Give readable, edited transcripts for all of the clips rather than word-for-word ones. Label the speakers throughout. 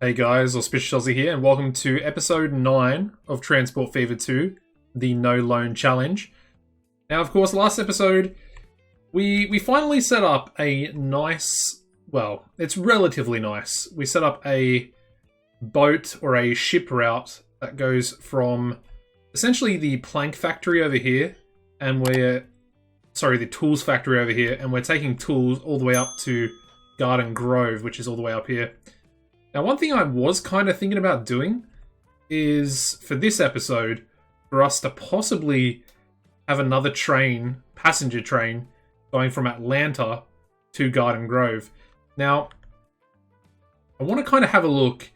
Speaker 1: Hey guys, AuspiciousAussie here, and welcome to episode 9 of Transport Fever 2, the No Loan Challenge. Now, of course, last episode, we finally set up a nice, well, it's relatively nice. We set up a boat or a ship route that goes from essentially the plank factory over here, and the tools factory over here, and we're taking tools all the way up to Garden Grove, which is all the way up here. Now, one thing I was kind of thinking about doing is, for this episode, for us to possibly have another train, passenger train, going from Atlanta to Garden Grove. Now, I want to kind of have a look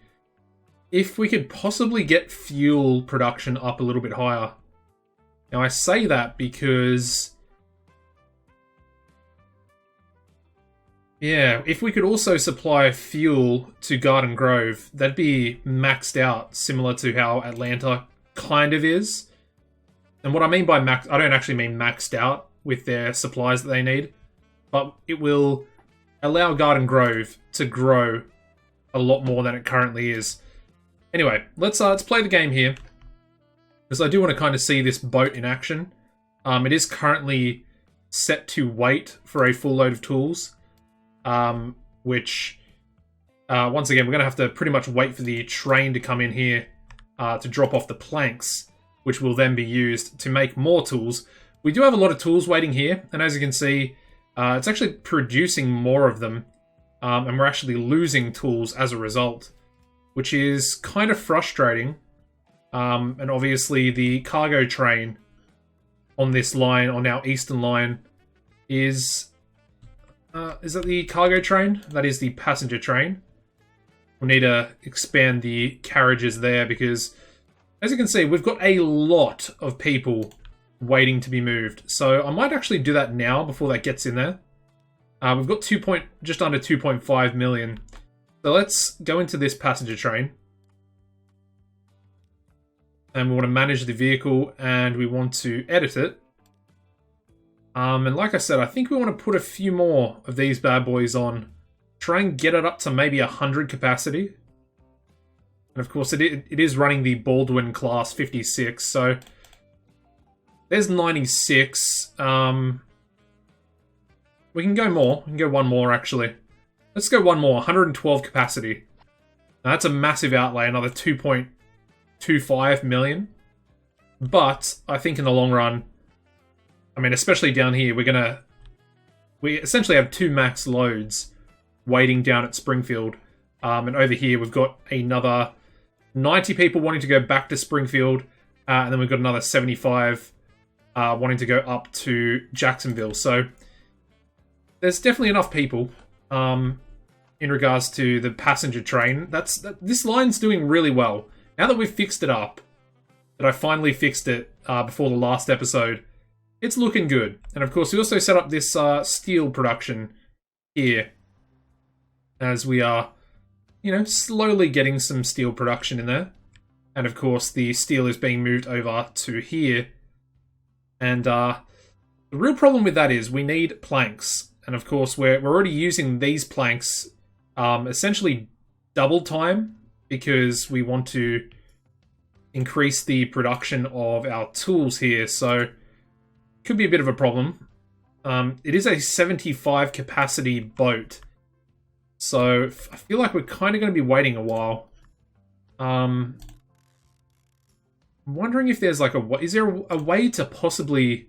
Speaker 1: if we could possibly get fuel production up a little bit higher. Now, I say that because, yeah, if we could also supply fuel to Garden Grove, that'd be maxed out, similar to how Atlanta kind of is. And what I mean by max, I don't actually mean maxed out with their supplies that they need, but it will allow Garden Grove to grow a lot more than it currently is. Anyway, let's play the game here, because I do want to kind of see this boat in action. It is currently set to wait for a full load of tools. Which, once again, we're going to have to pretty much wait for the train to come in here to drop off the planks, which will then be used to make more tools. We do have a lot of tools waiting here, and as you can see, it's actually producing more of them, and we're actually losing tools as a result, which is kind of frustrating. And obviously the cargo train on this line, on our eastern line, is that the cargo train? That is the passenger train. We'll need to expand the carriages there because, as you can see, we've got a lot of people waiting to be moved. So I might actually do that now before that gets in there. We've got just under 2.5 million. So let's go into this passenger train. And we want to manage the vehicle and we want to edit it. And like I said, I think we want to put a few more of these bad boys on. Try and get it up to maybe 100 capacity. And of course, it is running the Baldwin class 56, so there's 96. We can go more. We can go one more, actually. Let's go one more. 112 capacity. Now, that's a massive outlay, another 2.25 million. But I think in the long run, I mean, especially down here, we essentially have two max loads waiting down at Springfield. And over here, we've got another 90 people wanting to go back to Springfield. And then we've got another 75 wanting to go up to Jacksonville. So there's definitely enough people in regards to the passenger train. This line's doing really well. Now that we've fixed it up, that I finally fixed it before the last episode, it's looking good. And of course, we also set up this steel production here, as we are, slowly getting some steel production in there. And of course, the steel is being moved over to here. And the real problem with that is we need planks. And of course, we're already using these planks essentially double time, because we want to increase the production of our tools here. So could be a bit of a problem. It is a 75 capacity boat, so I feel like we're kind of going to be waiting a while. I'm wondering if there's is there a way to possibly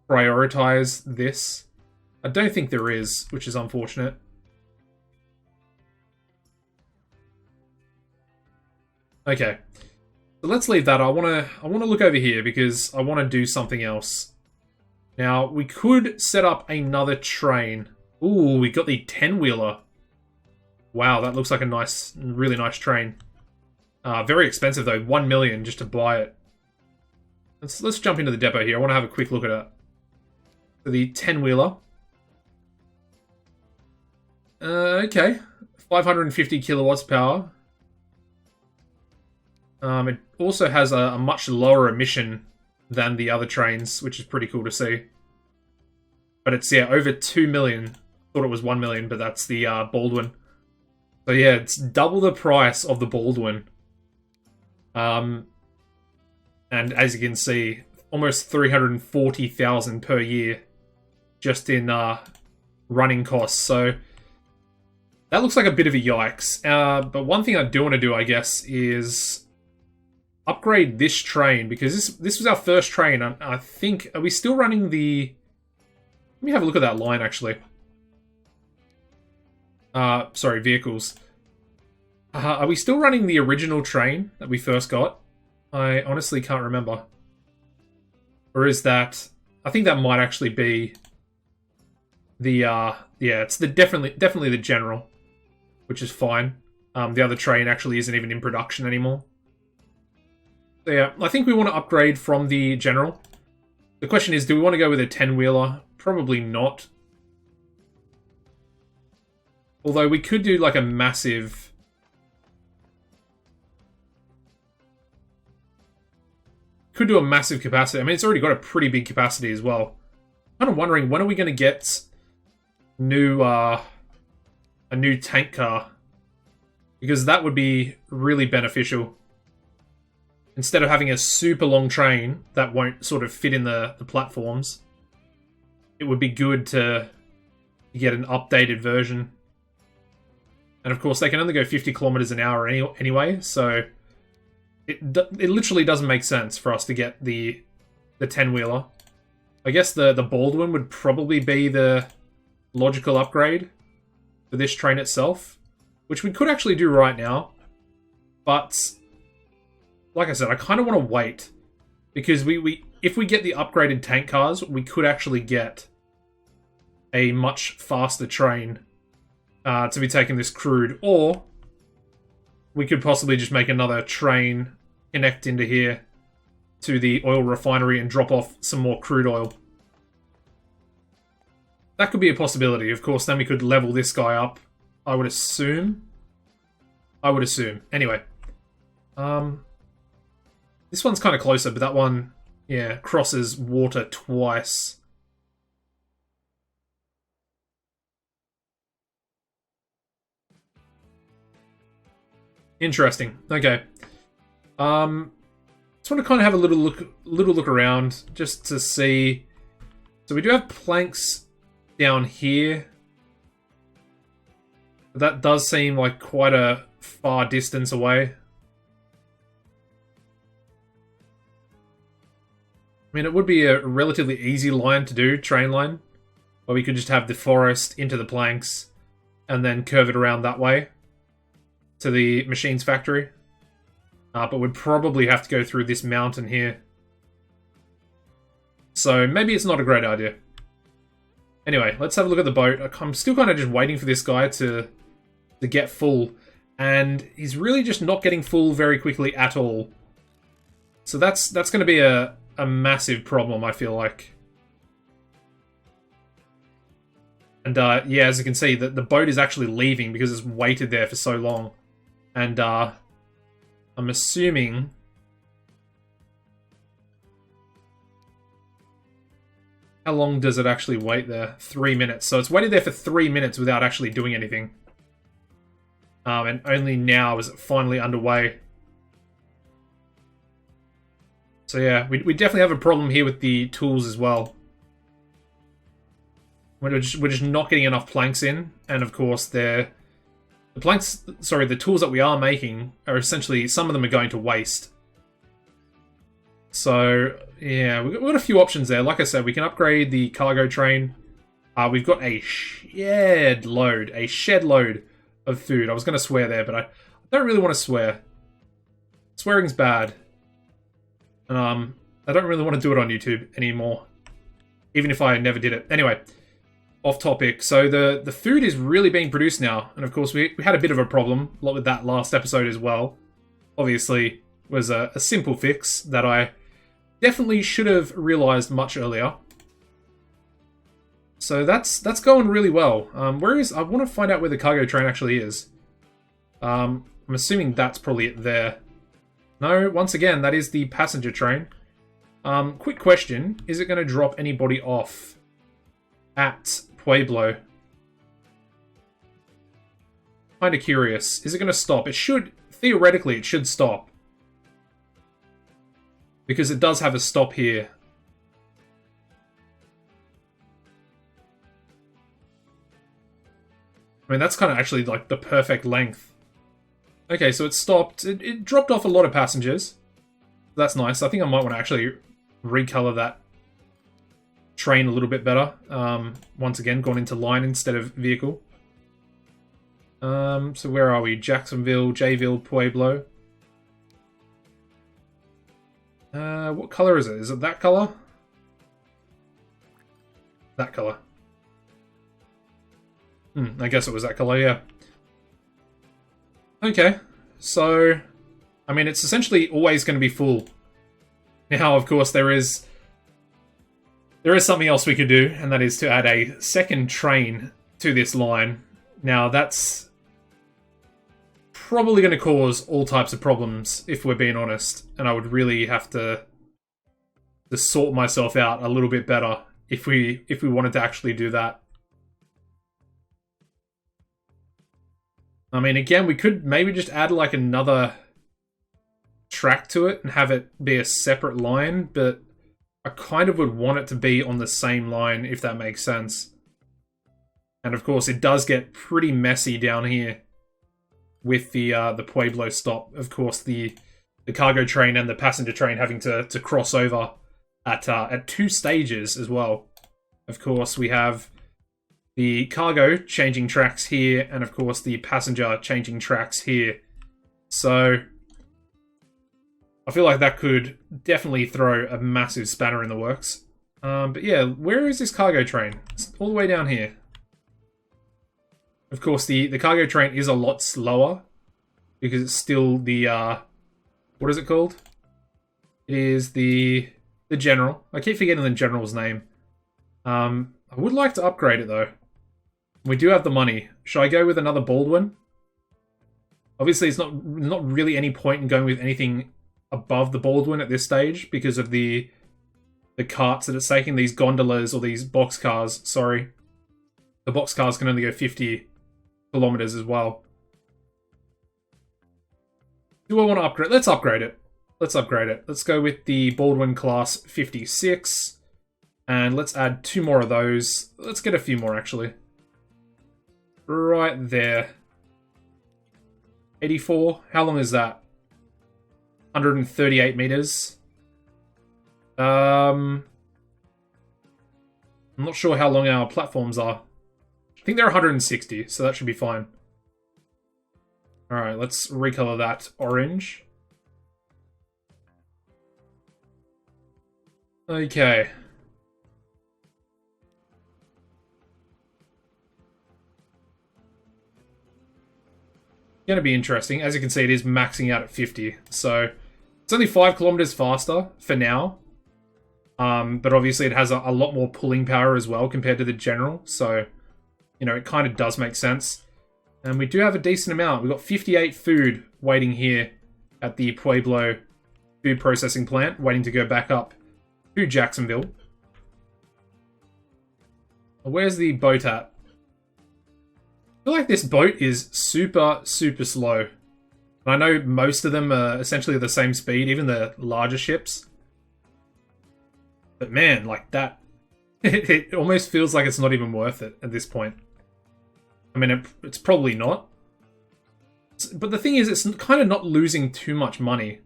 Speaker 1: prioritize this? I don't think there is, which is unfortunate. Okay, so let's leave that. I want to look over here because I want to do something else. Now, we could set up another train. Ooh, we got the 10-wheeler. Wow, that looks like a really nice train. Very expensive though, 1 million just to buy it. Let's jump into the depot here. I want to have a quick look at it. So the 10-wheeler. Okay, 550 kilowatts power. It also has a much lower emission than the other trains, which is pretty cool to see. But it's, yeah, over 2 million. Thought it was 1 million, but that's the Baldwin. So yeah, it's double the price of the Baldwin. And as you can see, almost 340,000 per year just in running costs. So that looks like a bit of a yikes. But one thing I do want to do, I guess, is upgrade this train, because this was our first train. I think, are we still running the... Let me have a look at that line, actually. Sorry, vehicles. Are we still running the original train that we first got? I honestly can't remember. Or is that... I think that might actually be the, yeah, it's the definitely the General, which is fine. The other train actually isn't even in production anymore. So yeah, I think we want to upgrade from the General. The question is, do we want to go with a 10-wheeler? Probably not. Although we could do like a massive... Could do a massive capacity. I mean, it's already got a pretty big capacity as well. I'm kind of wondering, when are we going to get a new tank car? Because that would be really beneficial. Instead of having a super long train that won't sort of fit in the platforms, it would be good to get an updated version. And of course, they can only go 50 kilometers an hour anyway, so it literally doesn't make sense for us to get the 10-wheeler. I guess the Baldwin would probably be the logical upgrade for this train itself, which we could actually do right now. But like I said, I kind of want to wait, because if we get the upgraded tank cars, we could actually get a much faster train to be taking this crude, or we could possibly just make another train connect into here to the oil refinery and drop off some more crude oil. That could be a possibility. Of course, then we could level this guy up, I would assume. Anyway. This one's kind of closer, but that one, yeah, crosses water twice. Interesting. Okay. Just want to kind of have a little look around just to see. So we do have planks down here. That does seem like quite a far distance away. I mean, it would be a relatively easy line to do, train line, where we could just have the forest into the planks and then curve it around that way to the machines factory. But we'd probably have to go through this mountain here. So maybe it's not a great idea. Anyway, let's have a look at the boat. I'm still kind of just waiting for this guy to get full. And he's really just not getting full very quickly at all. So that's going to be a massive problem, I feel like. And yeah, as you can see, the boat is actually leaving because it's waited there for so long. And I'm assuming... How long does it actually wait there? 3 minutes. So it's waited there for 3 minutes without actually doing anything. And only now is it finally underway. So yeah, we definitely have a problem here with the tools as well. We're just not getting enough planks in, and of course the tools that we are making are essentially, some of them are going to waste. So yeah, we've got a few options there. Like I said, we can upgrade the cargo train. We've got a shed load of food. I was going to swear there, but I don't really want to swear. Swearing's bad. And I don't really want to do it on YouTube anymore, even if I never did it. Anyway, off topic. So the food is really being produced now, and of course we had a bit of a problem with that last episode as well. Obviously, it was a simple fix that I definitely should have realized much earlier. So that's going really well. I want to find out where the cargo train actually is. I'm assuming that's probably it there. No, once again, that is the passenger train. Quick question. Is it going to drop anybody off at Pueblo? kind of curious. Is it going to stop? It should, theoretically, it should stop. Because it does have a stop here. I mean, that's kind of actually like the perfect length. Okay, so it stopped. It dropped off a lot of passengers. That's nice. I think I might want to actually recolor that train a little bit better. Once again, gone into line instead of vehicle. So where are we? Jacksonville, Jayville, Pueblo. What color is it? Is it that color? That color. I guess it was that color, yeah. Okay, so, I mean, it's essentially always going to be full. Now, of course, there is something else we could do, and that is to add a second train to this line. Now, that's probably going to cause all types of problems, if we're being honest, and I would really have to sort myself out a little bit better if we wanted to actually do that. I mean, again, we could maybe just add like another track to it and have it be a separate line, but I kind of would want it to be on the same line, if that makes sense. And of course, it does get pretty messy down here with the Pueblo stop. Of course, the cargo train and the passenger train having to cross over at 2 stages as well. Of course, we have the cargo changing tracks here, and of course the passenger changing tracks here. So I feel like that could definitely throw a massive spanner in the works. But yeah, where is this cargo train? It's all the way down here. Of course, the cargo train is a lot slower because it's still the what is it called? It is the General. I keep forgetting the General's name. I would like to upgrade it though. We do have the money. Should I go with another Baldwin? Obviously, it's not really any point in going with anything above the Baldwin at this stage because of the carts that it's taking, these gondolas or these boxcars. Sorry, the boxcars can only go 50 kilometers as well. Do I want to upgrade? Let's upgrade it. Let's upgrade it. Let's go with the Baldwin class 56. And let's add 2 more of those. Let's get a few more, actually. Right there. 84. How long is that? 138 meters. I'm not sure how long our platforms are. I think they're 160, so that should be fine. Alright, let's recolor that orange. Okay. Going to be interesting. As you can see, it is maxing out at 50. So it's only 5 kilometers faster for now. But obviously it has a lot more pulling power as well compared to the General. So, you know, it kind of does make sense. And we do have a decent amount. We've got 58 food waiting here at the Pueblo food processing plant, waiting to go back up to Jacksonville. Where's the boat at? I feel like this boat is super, super slow. And I know most of them are essentially the same speed, even the larger ships. But man, like that, it almost feels like it's not even worth it at this point. I mean, it's probably not. But the thing is, it's kind of not losing too much money.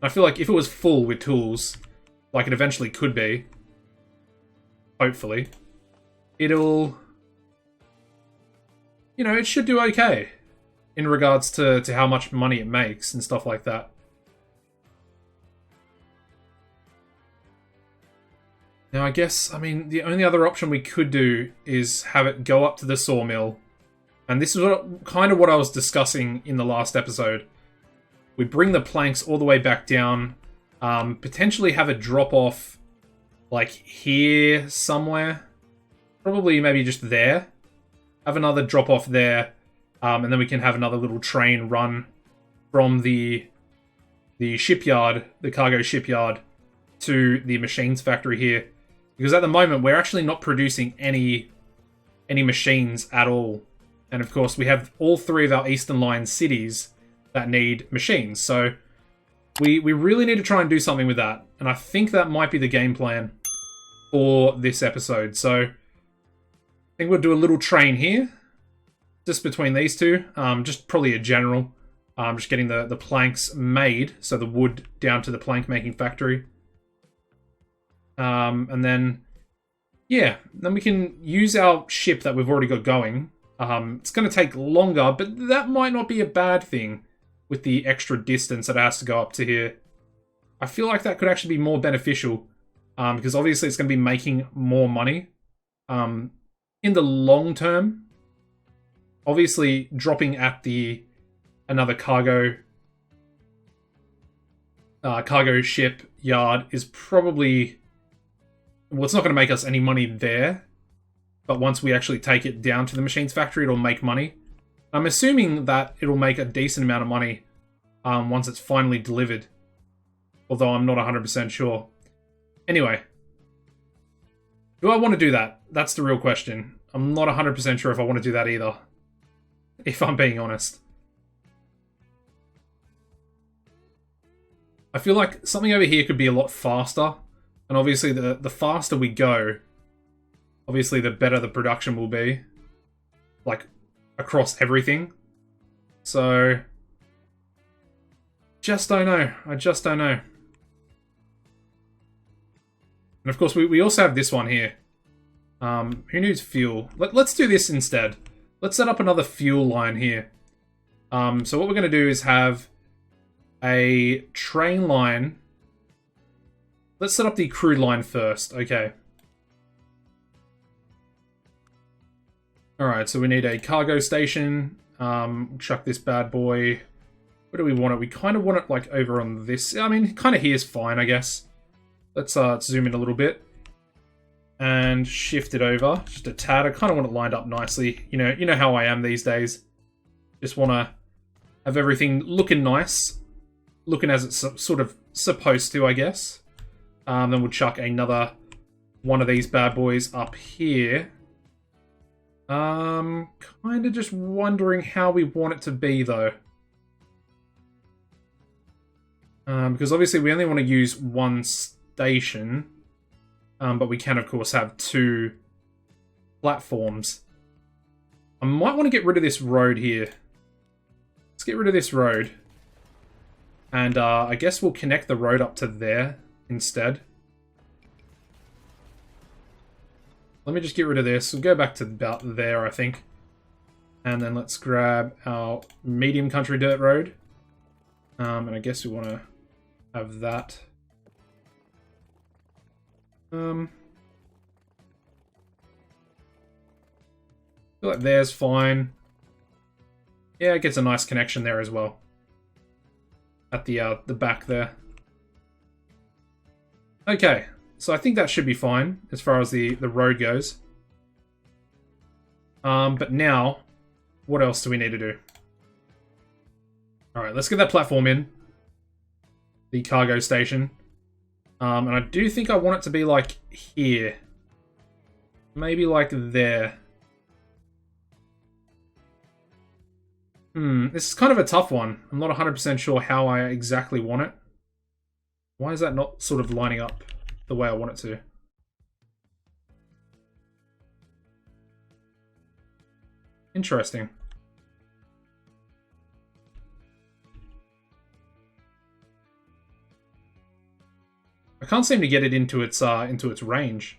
Speaker 1: I feel like if it was full with tools, like it eventually could be, hopefully, it'll... You know, it should do okay in regards to how much money it makes and stuff like that. Now, I guess, I mean, the only other option we could do is have it go up to the sawmill. And this is kind of what I was discussing in the last episode. We bring the planks all the way back down, potentially have a drop-off, like, here somewhere. Probably maybe just there. Have another drop-off there, and then we can have another little train run from the shipyard, the cargo shipyard, to the machines factory here. Because at the moment, we're actually not producing any machines at all. And of course, we have all 3 of our Eastern Line cities that need machines. So we really need to try and do something with that. And I think that might be the game plan for this episode. So I think we'll do a little train here, just between these two. Just probably a general. Just getting the planks made, so the wood down to the plank making factory. And then, yeah, then we can use our ship that we've already got going. It's going to take longer, but that might not be a bad thing with the extra distance that it has to go up to here. I feel like that could actually be more beneficial, because obviously it's going to be making more money. In the long term, obviously dropping at another cargo ship yard is probably, well, it's not going to make us any money there. But once we actually take it down to the machines factory, it'll make money. I'm assuming that it'll make a decent amount of money once it's finally delivered. Although I'm not 100% sure. Anyway. Do I want to do that? That's the real question. I'm not 100% sure if I want to do that either. If I'm being honest. I feel like something over here could be a lot faster. And obviously the faster we go, obviously the better the production will be. Like, across everything. So, just don't know. I just don't know. And of course, we also have this one here. Who needs fuel? Let's do this instead. Let's set up another fuel line here. So what we're going to do is have a train line. Let's set up the crude line first. Okay. Alright, so we need a cargo station. Chuck this bad boy. Where do we want it? We kind of want it, like, over on this. I mean, kind of here is fine, I guess. Let's zoom in a little bit. And shift it over. Just a tad. I kind of want it lined up nicely. You know how I am these days. Just want to have everything looking nice. Looking as it's sort of supposed to, I guess. Then we'll chuck another one of these bad boys up here. Kind of just wondering how we want it to be, though. Because obviously we only want to use one station. But we can, of course, have 2 platforms. I might want to get rid of this road here. Let's get rid of this road. And I guess we'll connect the road up to there instead. Let me just get rid of this. We'll go back to about there, I think. And then let's grab our medium country dirt road. And I guess we want to have that. I feel like there's fine. Yeah, it gets a nice connection there as well. At the back there. Okay, so I think that should be fine as far as the road goes. But now, what else do we need to do? Alright, let's get that platform in. The cargo station. And I do think I want it to be like here. Maybe like there. This is kind of a tough one. I'm not 100% sure how I exactly want it. Why is that not sort of lining up the way I want it to? Interesting. I can't seem to get it into its range.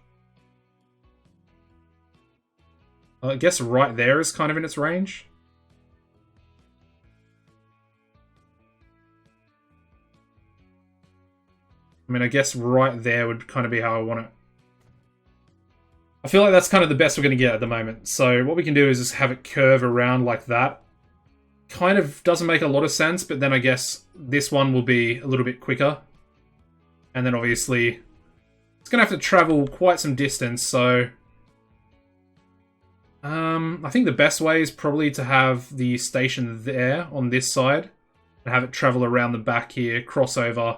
Speaker 1: I guess right there is kind of in its range. I mean, I guess right there would kind of be how I want it. I feel like that's kind of the best we're going to get at the moment. So what we can do is just have it curve around like that. Kind of doesn't make a lot of sense, but then I guess this one will be a little bit quicker. And then obviously, it's going to have to travel quite some distance, so... I think the best way is probably to have the station there on this side. And have it travel around the back here, cross over,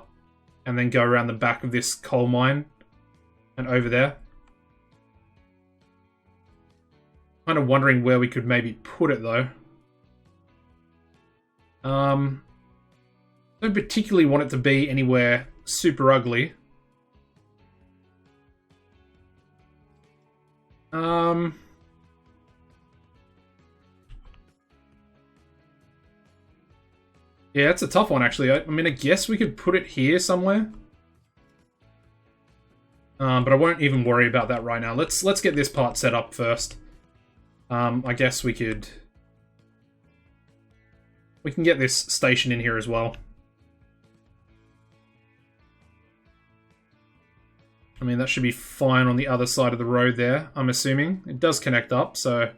Speaker 1: and then go around the back of this coal mine. And over there. Kind of wondering where we could maybe put it, though. Don't particularly want it to be anywhere super ugly. Yeah, it's a tough one, actually. I mean, I guess we could put it here somewhere. But I won't even worry about that right now. Let's get this part set up first. I guess we can get this station in here as well. I mean, that should be fine on the other side of the road there, I'm assuming. It does connect up, so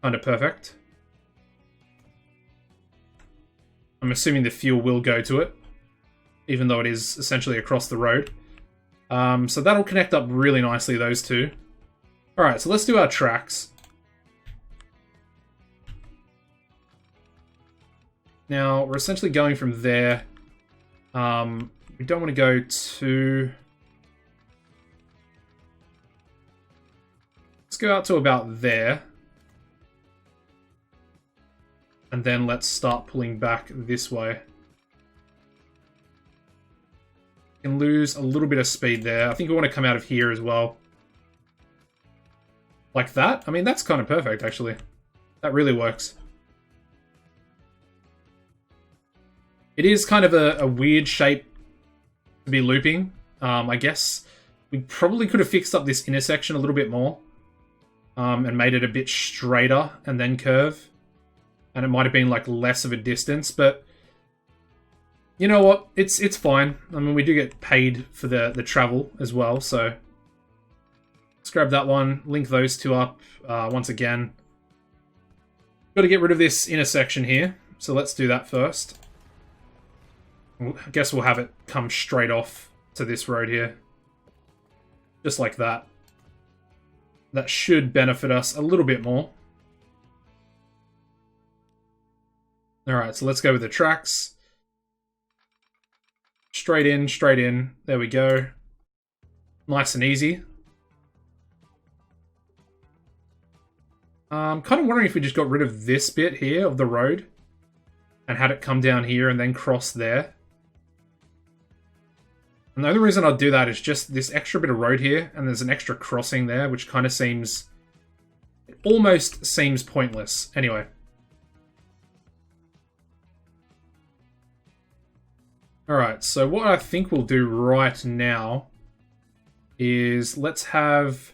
Speaker 1: kind of perfect. I'm assuming the fuel will go to it, even though it is essentially across the road. So that'll connect up really nicely, those two. Alright, so let's do our tracks. Now, we're essentially going from there. We don't want to go to... Let's go out to about there. And then let's start pulling back this way. We can lose a little bit of speed there. I think we want to come out of here as well. Like that? I mean, that's kind of perfect, actually. That really works. It is kind of a weird shape to be looping. I guess we probably could have fixed up this intersection a little bit more. And made it a bit straighter and then curve. And it might have been like less of a distance, but you know what? It's fine. I mean, we do get paid for the travel as well, so let's grab that one, link those two up once again. Got to get rid of this intersection here, so let's do that first. I guess we'll have it come straight off to this road here. Just like that. That should benefit us a little bit more. Alright, so let's go with the tracks. Straight in, straight in. There we go. Nice and easy. I'm kind of wondering if we just got rid of this bit here of the road and had it come down here and then cross there. And the only reason I'll do that is just this extra bit of road here, and there's an extra crossing there, which kind of seems... It almost seems pointless. Anyway. Alright, so what I think we'll do right now is let's have...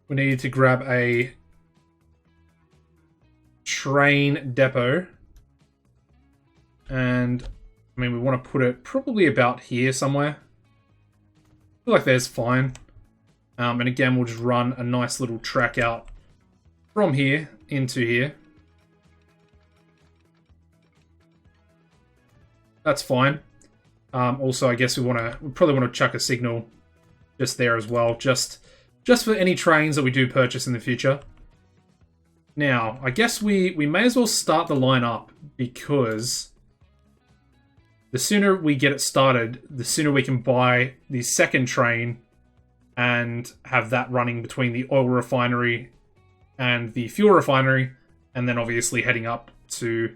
Speaker 1: We need to grab a train depot. And, I mean, we want to put it probably about here somewhere. I feel like there's fine. And again, we'll just run a nice little track out from here into here. That's fine. Also, I guess we probably want to chuck a signal just there as well, just for any trains that we do purchase in the future. Now, I guess we may as well start the line up, because the sooner we get it started, the sooner we can buy the second train and have that running between the oil refinery and the fuel refinery, and then obviously heading up to,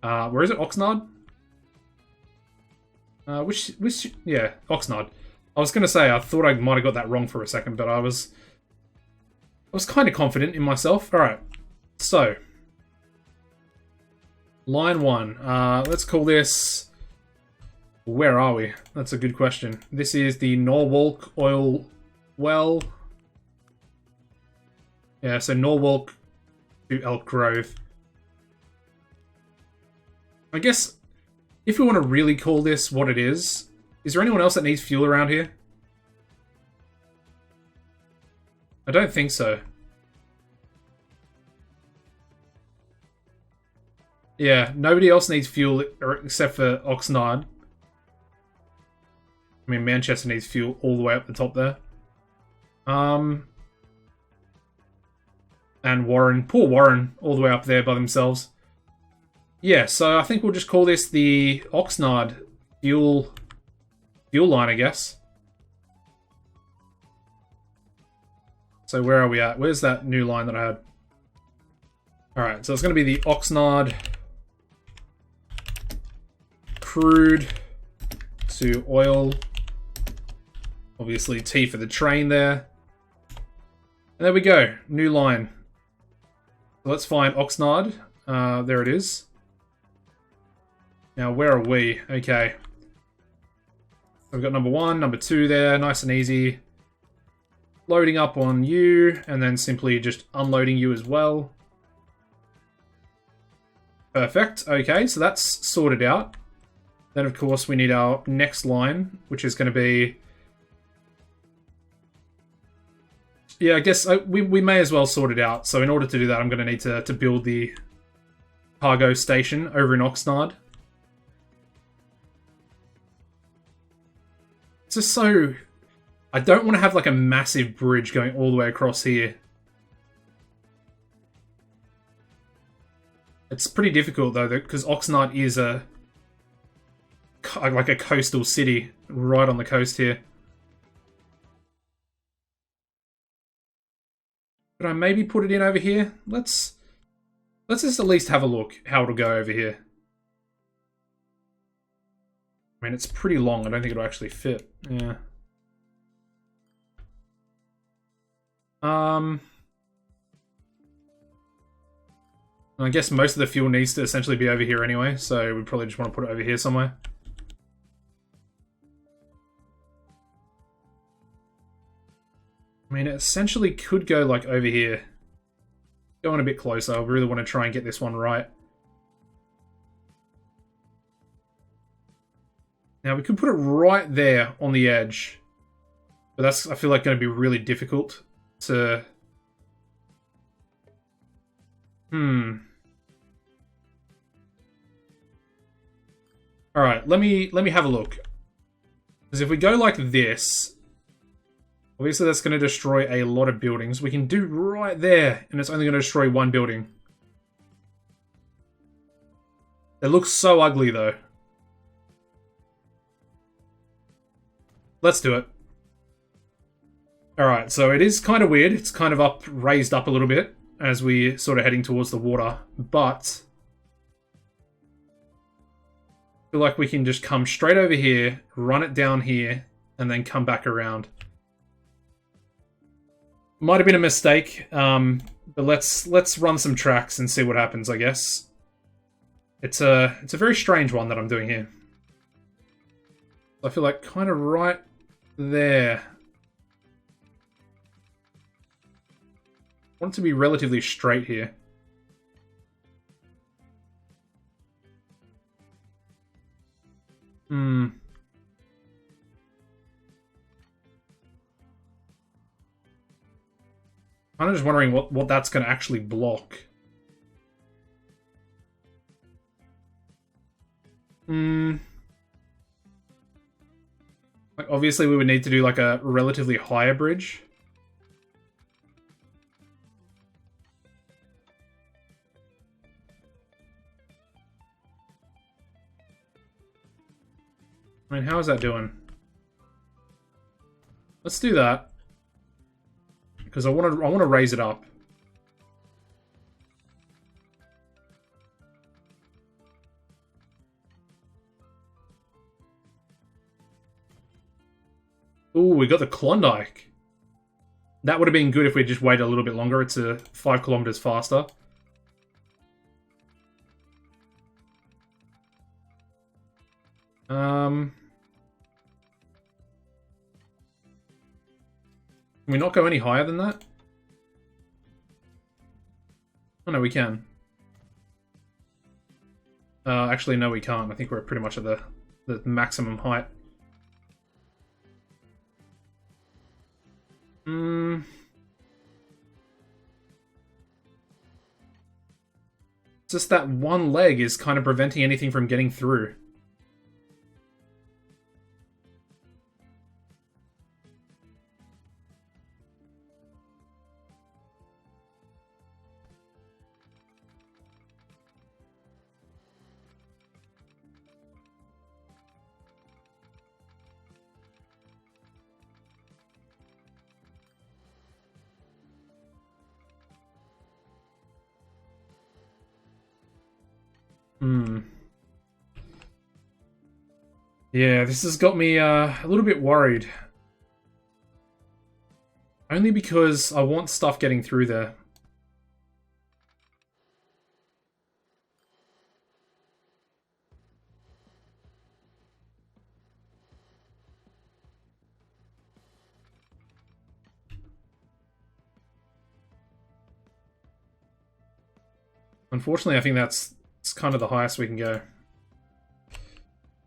Speaker 1: where is it, Oxnard? Yeah, Oxnard. I was going to say, I thought I might have got that wrong for a second, but I was kind of confident in myself. Alright, so, line 1. Let's call this... Where are we? That's a good question. This is the Norwalk Oil Well. Yeah, so Norwalk to Elk Grove. I guess, if we want to really call this what it is there anyone else that needs fuel around here? I don't think so. Yeah, nobody else needs fuel except for Oxnard. I mean, Manchester needs fuel all the way up the top there. And Warren, poor Warren, all the way up there by themselves. Yeah, so I think we'll just call this the Oxnard fuel line, I guess. So where are we at? Where's that new line that I had? Alright, so it's going to be the Oxnard crude to oil. Obviously T for the train there. And there we go. New line. So let's find Oxnard. There it is. Now, where are we? Okay. We've got number 1, number 2 there. Nice and easy. Loading up on you, and then simply just unloading you as well. Perfect. Okay, so that's sorted out. Then, of course, we need our next line, which is going to be... Yeah, I guess we may as well sort it out. So in order to do that, I'm going to need to build the cargo station over in Oxnard. It's just so... I don't want to have like a massive bridge going all the way across here. It's pretty difficult though, because Oxnard is like a coastal city right on the coast here. Could I maybe put it in over here? Let's just at least have a look how it'll go over here. I mean, it's pretty long. I don't think it'll actually fit. Yeah. I guess most of the fuel needs to essentially be over here anyway, so we probably just want to put it over here somewhere. I mean, it essentially could go like over here. Going a bit closer. I really want to try and get this one right. Now, we could put it right there on the edge. But that's, I feel like, going to be really difficult to... Alright, let me have a look. Because if we go like this... Obviously, that's going to destroy a lot of buildings. We can do right there, and it's only going to destroy one building. It looks so ugly, though. Let's do it. Alright, so it is kind of weird. It's kind of raised up a little bit as we sort of heading towards the water, but I feel like we can just come straight over here, run it down here, and then come back around. Might have been a mistake, but let's run some tracks and see what happens, I guess. It's a very strange one that I'm doing here. I feel like kind of right there. I want it to be relatively straight here. I'm just wondering what that's going to actually block. Like, obviously, we would need to do like a relatively higher bridge. I mean, how is that doing? Let's do that. Because I want to raise it up. Ooh, we got the Klondike. That would have been good if we just waited a little bit longer. It's 5 kilometers faster. Can we not go any higher than that? Oh, no, we can. Actually, no, we can't. I think we're pretty much at the maximum height. Just that one leg is kind of preventing anything from getting through. Hmm. Yeah, this has got me a little bit worried. Only because I want stuff getting through there. Unfortunately, I think that's kind of the highest we can go.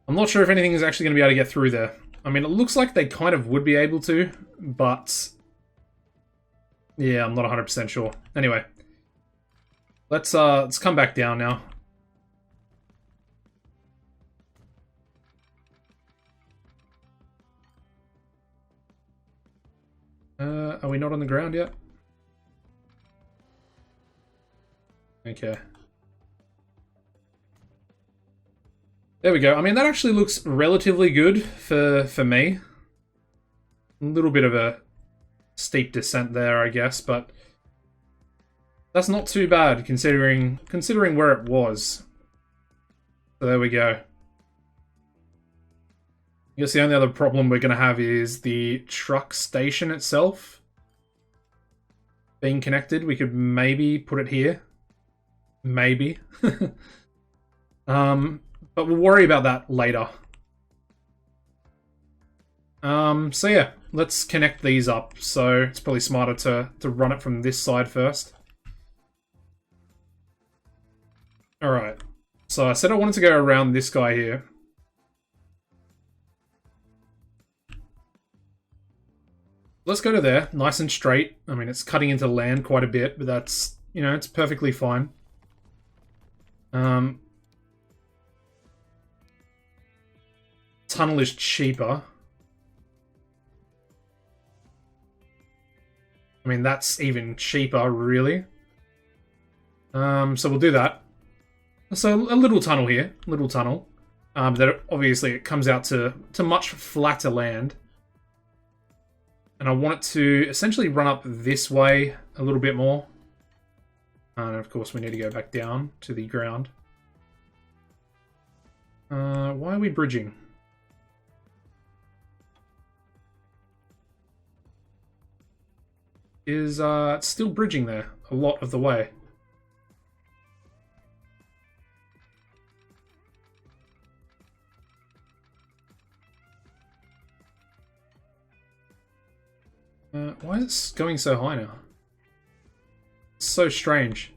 Speaker 1: I'm not sure if anything is actually going to be able to get through there. I mean, it looks like they kind of would be able to, but... yeah, I'm not 100% sure. Anyway. Let's come back down now. Are we not on the ground yet? Okay. There we go. I mean, that actually looks relatively good for me. A little bit of a steep descent there, I guess, but that's not too bad considering where it was. So there we go. I guess the only other problem we're going to have is the truck station itself being connected. We could maybe put it here. Maybe. But we'll worry about that later. So yeah, let's connect these up. So it's probably smarter to run it from this side first. Alright. So I said I wanted to go around this guy here. Let's go to there, nice and straight. I mean, it's cutting into land quite a bit, but that's, you know, it's perfectly fine. Tunnel is cheaper. I mean, that's even cheaper, really. So we'll do that. So a little tunnel here, little tunnel. That obviously it comes out to much flatter land. And I want it to essentially run up this way a little bit more. And of course we need to go back down to the ground. Why are we bridging? Is it's still bridging there a lot of the way. Why is it going so high now? It's so strange.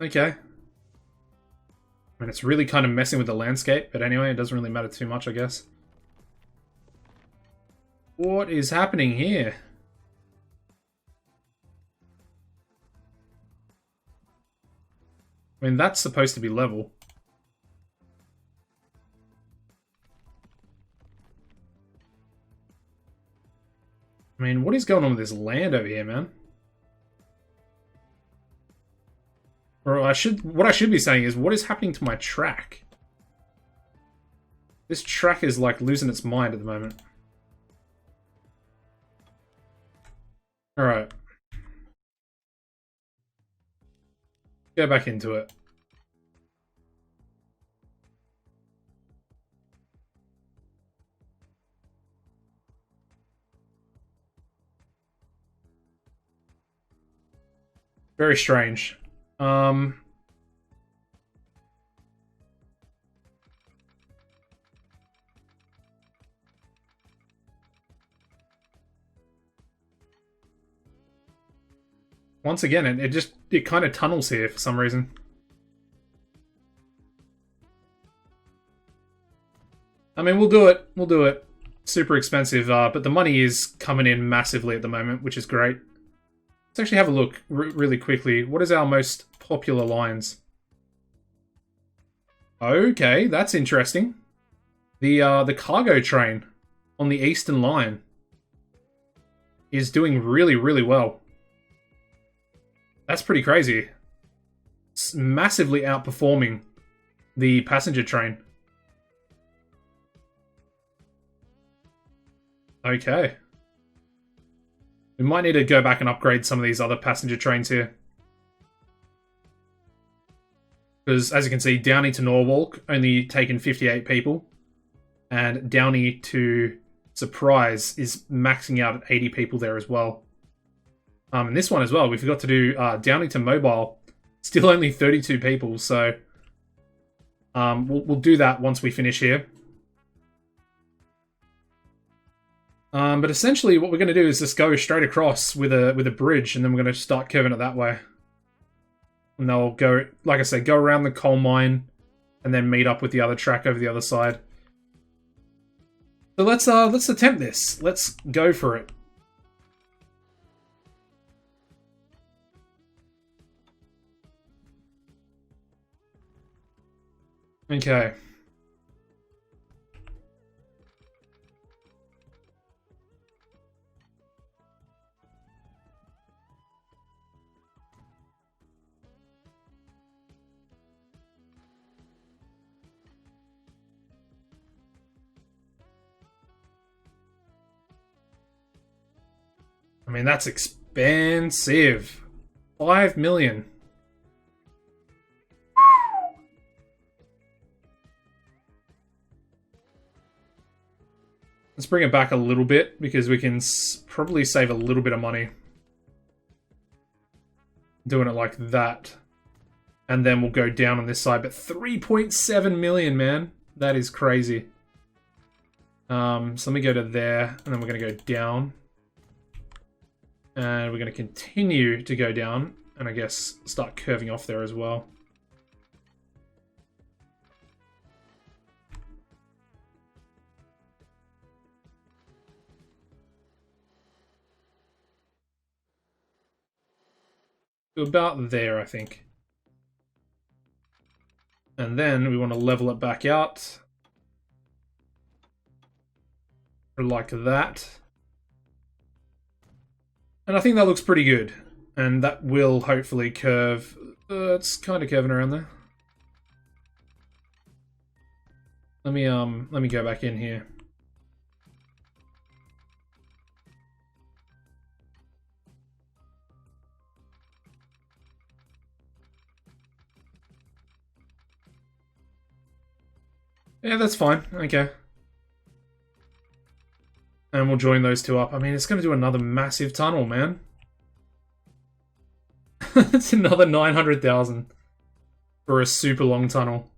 Speaker 1: Okay. I mean, it's really kind of messing with the landscape, but anyway, it doesn't really matter too much, I guess. What is happening here? I mean, that's supposed to be level. I mean, what is going on with this land over here, man? Or what I should be saying is, what is happening to my track? This track is like losing its mind at the moment. Alright. Go back into it. Very strange. Once again, it kind of tunnels here for some reason. I mean, we'll do it. We'll do it. Super expensive, but the money is coming in massively at the moment, which is great. Let's actually have a look really quickly. What is our most popular lines? Okay, that's interesting. The cargo train on the Eastern Line is doing really, really well. That's pretty crazy. It's massively outperforming the passenger train. Okay. We might need to go back and upgrade some of these other passenger trains here. Because, as you can see, Downey to Norwalk only taken 58 people. And Downey to Surprise is maxing out at 80 people there as well. And this one as well, we forgot to do Downey to Mobile. Still only 32 people, so... we'll do that once we finish here. But essentially what we're going to do is just go straight across with a bridge, and then we're going to start curving it that way. And they'll go, like I said, go around the coal mine, and then meet up with the other track over the other side. So let's attempt this. Let's go for it. Okay. I mean, that's expensive. 5 million. Let's bring it back a little bit, because we can probably save a little bit of money doing it like that. And then we'll go down on this side. But 3.7 million, man. That is crazy. So let me go to there, and then we're going to go down. And we're going to continue to go down, and I guess start curving off there as well. To about there, I think. And then we want to level it back out. Like that. And I think that looks pretty good. And that will hopefully curve. It's kind of curving around there. Let me go back in here. Yeah, that's fine. Okay. And we'll join those two up. I mean, it's going to do another massive tunnel, man. It's another 900,000 for a super long tunnel.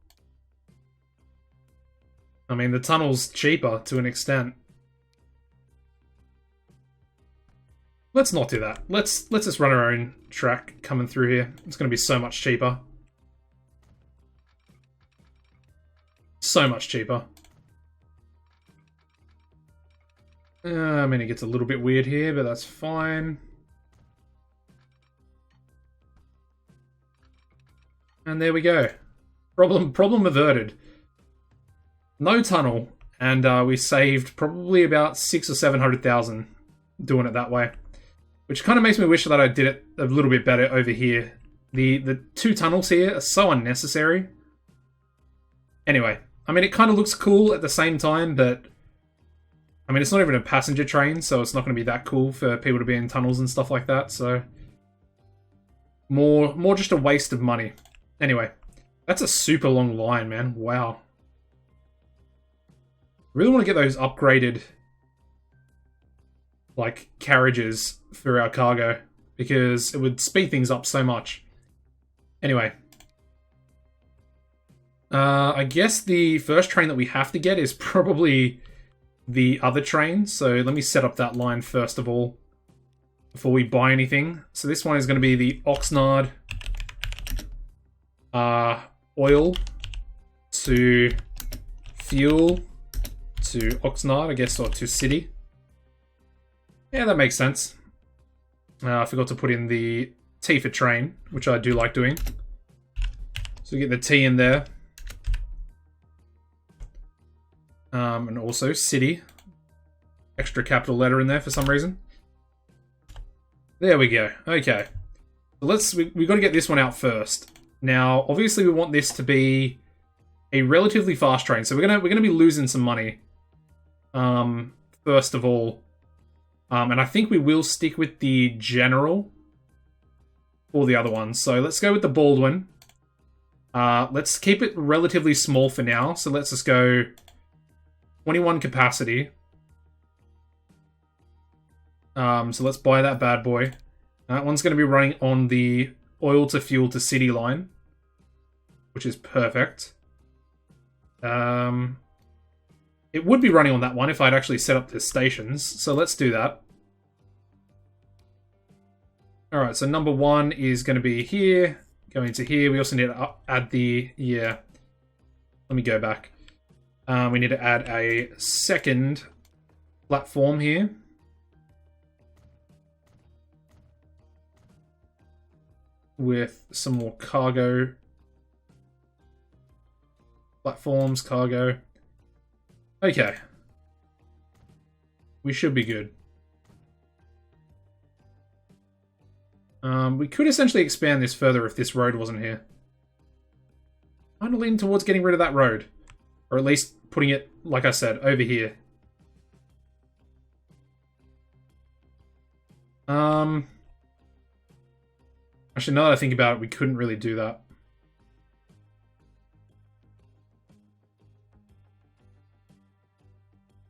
Speaker 1: I mean, the tunnel's cheaper to an extent. Let's not do that. Let's just run our own track coming through here. It's going to be so much cheaper. So much cheaper. I mean, it gets a little bit weird here, but that's fine. And there we go. Problem averted. No tunnel, and we saved probably about 600,000 or 700,000 doing it that way. Which kind of makes me wish that I did it a little bit better over here. The two tunnels here are so unnecessary. Anyway, I mean, it kind of looks cool at the same time, but... I mean, it's not even a passenger train, so it's not going to be that cool for people to be in tunnels and stuff like that, so... More just a waste of money. Anyway, that's a super long line, man. Wow. Really want to get those upgraded, like, carriages for our cargo, because it would speed things up so much. Anyway. I guess the first train that we have to get is probably the other train, so let me set up that line first of all, before we buy anything. So this one is going to be the Oxnard oil to fuel to Oxnard, I guess, or to city. Yeah, that makes sense. I forgot to put in the T for train, which I do like doing. So we get the T in there. And also city. Extra capital letter in there for some reason. There we go. Okay. So we got to get this one out first. Now, obviously we want this to be a relatively fast train, so we're gonna be losing some money. First of all. And I think we will stick with the general for the other ones. So let's go with the Baldwin. Let's keep it relatively small for now. So let's just go 21 capacity. So let's buy that bad boy. That one's going to be running on the oil to fuel to city line, which is perfect. It would be running on that one if I'd actually set up the stations, so let's do that. Alright, so number 1 is going to be here, going to here. We also need to add the, let me go back. We need to add a second platform here. With some more cargo platforms, cargo. Okay. We should be good. We could essentially expand this further if this road wasn't here. I'm kind of leaning towards getting rid of that road. Or at least putting it, like I said, over here. Actually, now that I think about it, we couldn't really do that.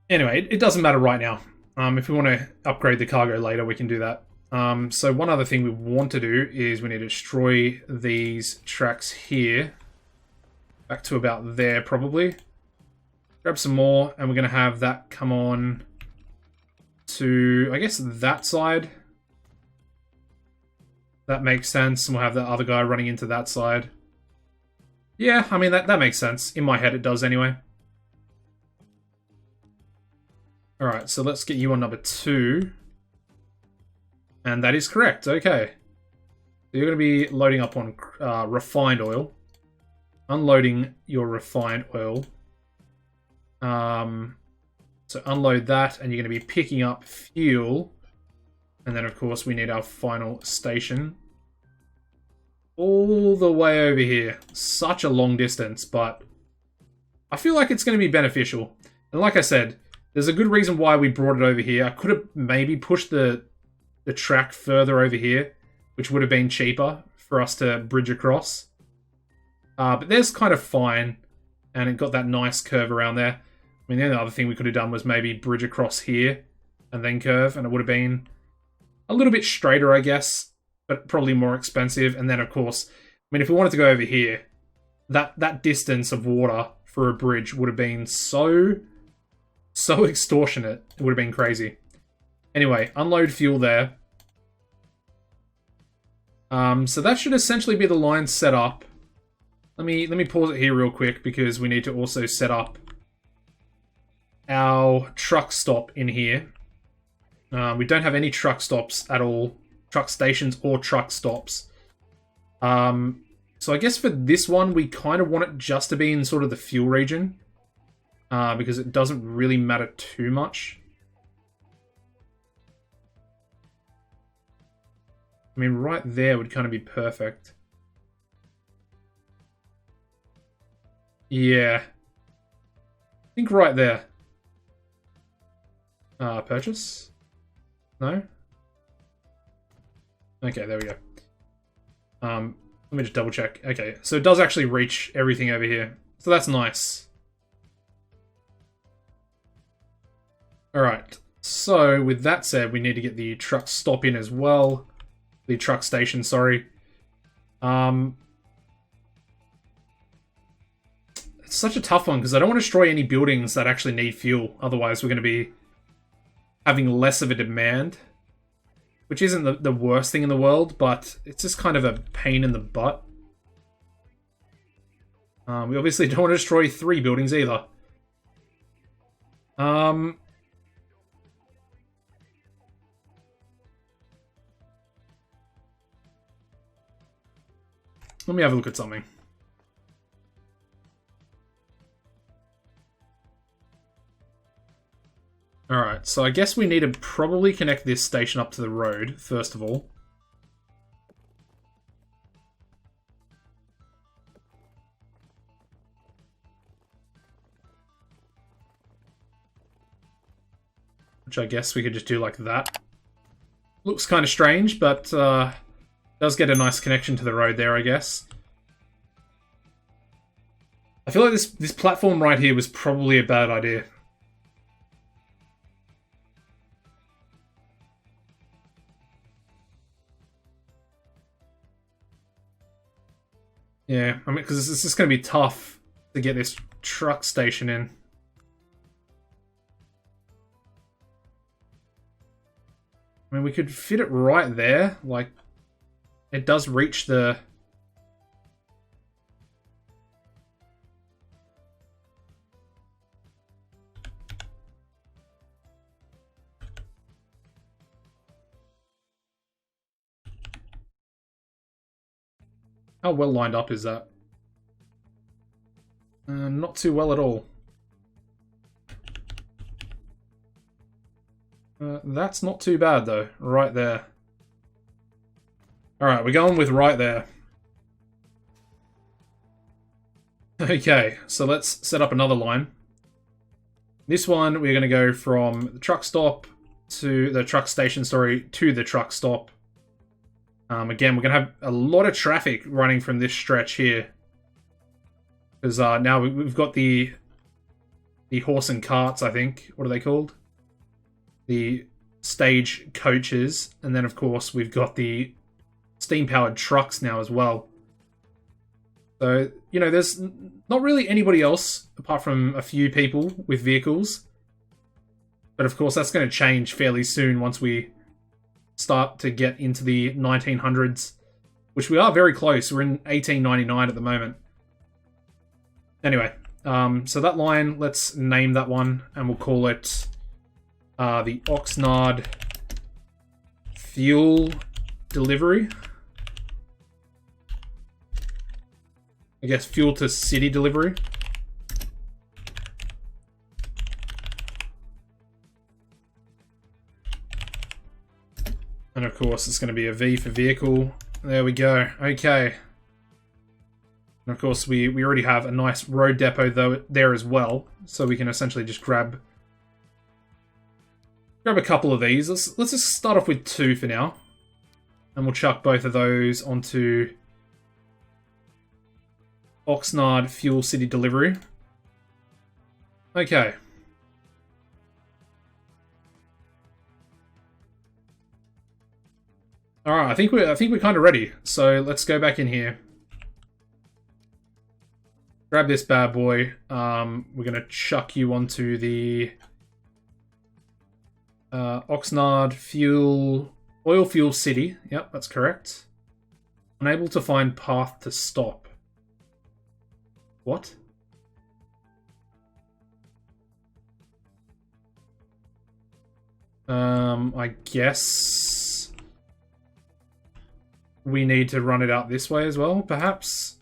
Speaker 1: Anyway, it doesn't matter right now. If we want to upgrade the cargo later, we can do that. So one other thing we want to do is we need to destroy these tracks here. Back to about there, probably. Grab some more, and we're going to have that come on to, I guess, that side. That makes sense, and we'll have the other guy running into that side. Yeah, I mean, that makes sense. In my head, it does anyway. Alright, so let's get you on number 2. And that is correct, okay. So you're going to be loading up on refined oil. Unloading your refined oil. So unload that, and you're going to be picking up fuel. And then, of course, we need our final station. All the way over here. Such a long distance, but I feel like it's going to be beneficial. And like I said, there's a good reason why we brought it over here. I could have maybe pushed the track further over here, which would have been cheaper for us to bridge across. But there's kind of fine, and it got that nice curve around there. I mean, the only other thing we could have done was maybe bridge across here and then curve, and it would have been a little bit straighter, I guess, but probably more expensive. And then, of course, I mean, if we wanted to go over here, that distance of water for a bridge would have been so extortionate. It would have been crazy. Anyway, unload fuel there. So that should essentially be the line set up. Let me pause it here real quick because we need to also set up our truck stop in here. We don't have any truck stops at all. Truck stations or truck stops. So I guess for this one, we kind of want it just to be in sort of the fuel region. Because it doesn't really matter too much. I mean, right there would kind of be perfect. Yeah. I think right there. Purchase? No? Okay, there we go. Let me just double check. Okay, so it does actually reach everything over here. So that's nice. Alright, so with that said, we need to get the truck stop in as well. The truck station, sorry. It's such a tough one because I don't want to destroy any buildings that actually need fuel. Otherwise, we're going to be having less of a demand. Which isn't the worst thing in the world, but it's just kind of a pain in the butt. We obviously don't want to destroy 3 buildings either. Let me have a look at something. Alright, so I guess we need to probably connect this station up to the road, first of all. which I guess we could just do like that. Looks kind of strange, but does get a nice connection to the road there, I guess. I feel like this platform right here was probably a bad idea. Yeah, I mean, because it's just going to be tough to get this truck station in. I mean, we could fit it right there. Like, it does reach the... How well lined up is that? Not too well at all. That's not too bad, though. Right there. Alright, we're going with right there. Okay, so let's set up another line. This one, we're going to go from the truck stop to the truck station, to the truck stop. Again, we're going to have a lot of traffic running from this stretch here. Because now we've got the horse and carts, I think. What are they called? The stage coaches. And then, of course, we've got the steam-powered trucks now as well. So, you know, there's not really anybody else, apart from a few people with vehicles. But, of course, that's going to change fairly soon once we start to get into the 1900s. Which we are very close. We're in 1899 at the moment. Anyway, so that line, let's name that one, and we'll call it the Oxnard Fuel Delivery. I guess fuel to city delivery. And of course, it's going to be a V for vehicle. There we go. Okay. And of course, we already have a nice road depot there as well, so we can essentially just grab a couple of these. Let's just start off with 2 for now, and we'll chuck both of those onto Oxnard Fuel City Delivery. Okay. All right, I think we're kind of ready. So let's go back in here. Grab this bad boy. We're going to chuck you onto the Oxnard Oil Fuel City. Yep, that's correct. Unable to find path to stop. What? I guess we need to run it out this way as well, perhaps.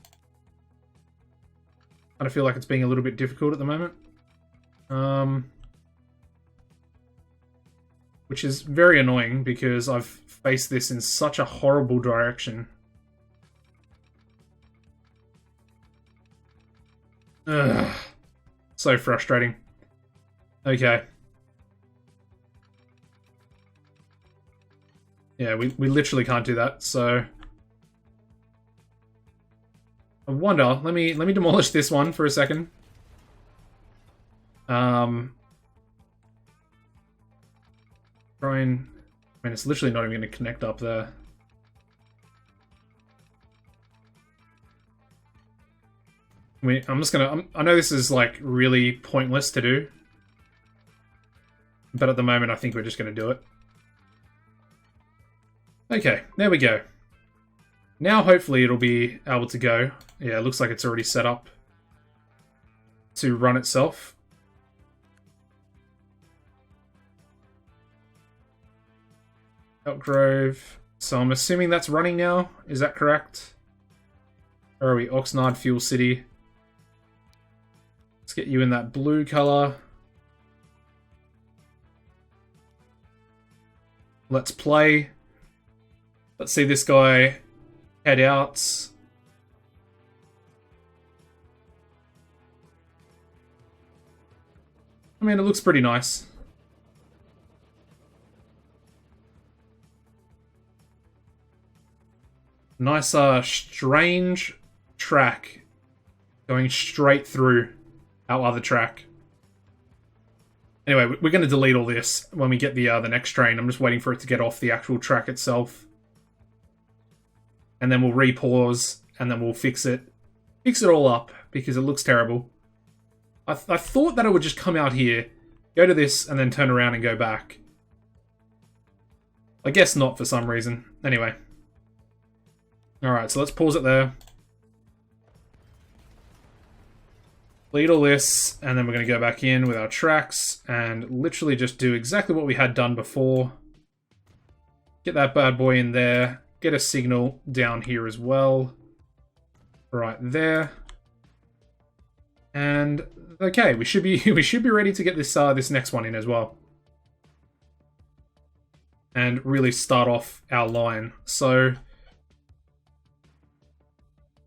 Speaker 1: I feel like it's being a little bit difficult at the moment. Which is very annoying because I've faced this in such a horrible direction. Ugh. So frustrating. Okay. Yeah, we literally can't do that, so... I wonder, let me demolish this one for a second. Try and... I mean, it's literally not even going to connect up there. I'm just gonna... I know this is, like, really pointless to do. But at the moment, I think we're just going to do it. Okay, there we go. Now, hopefully, it'll be able to go. Yeah, it looks like it's already set up to run itself. Elk Grove. So I'm assuming that's running now. Is that correct? Where are we? Oxnard Fuel City. Let's get you in that blue color. Let's play. Let's see this guy head out. I mean, it looks pretty nice. Nice, strange track going straight through our other track. Anyway, we're going to delete all this when we get the next train. I'm just waiting for it to get off the actual track itself. And then we'll re-pause, and then we'll fix it. Fix it all up, because it looks terrible. I thought that it would just come out here, go to this, and then turn around and go back. I guess not for some reason. Anyway. Alright, so let's pause it there. Delete all this, and then we're going to go back in with our tracks, and literally just do exactly what we had done before. Get that bad boy in there. Get a signal down here as well. Right there. And okay, we should be ready to get this this next one in as well. And really start off our line. So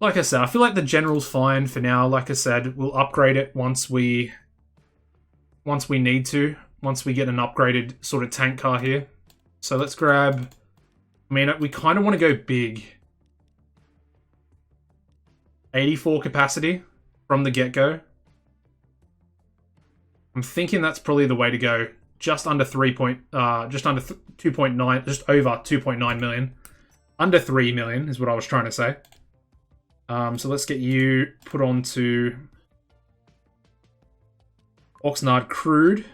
Speaker 1: like I said, I feel like the general's fine for now. Like I said, we'll upgrade it once we need to. Once we get an upgraded sort of tank car here. So let's grab... I mean, we kind of want to go big. 84 capacity from the get-go. I'm thinking that's probably the way to go. Just under 2.9, just over 2.9 million. Under 3 million is what I was trying to say. So let's get you put onto Oxnard Crude.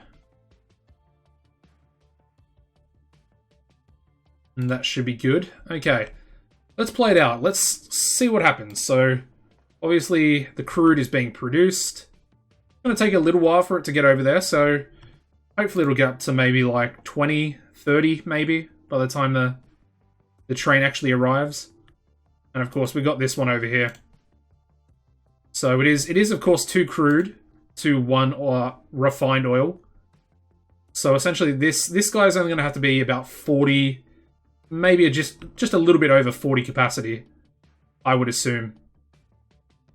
Speaker 1: And that should be good. Okay, let's play it out. Let's see what happens. So, obviously, the crude is being produced. It's going to take a little while for it to get over there, so hopefully it'll get up to maybe like 20, 30 maybe by the time the train actually arrives. And of course, we got this one over here. So it is of course 2 crude to 1 refined oil. So essentially, this guy's only going to have to be about 40. Maybe just a little bit over 40 capacity, I would assume.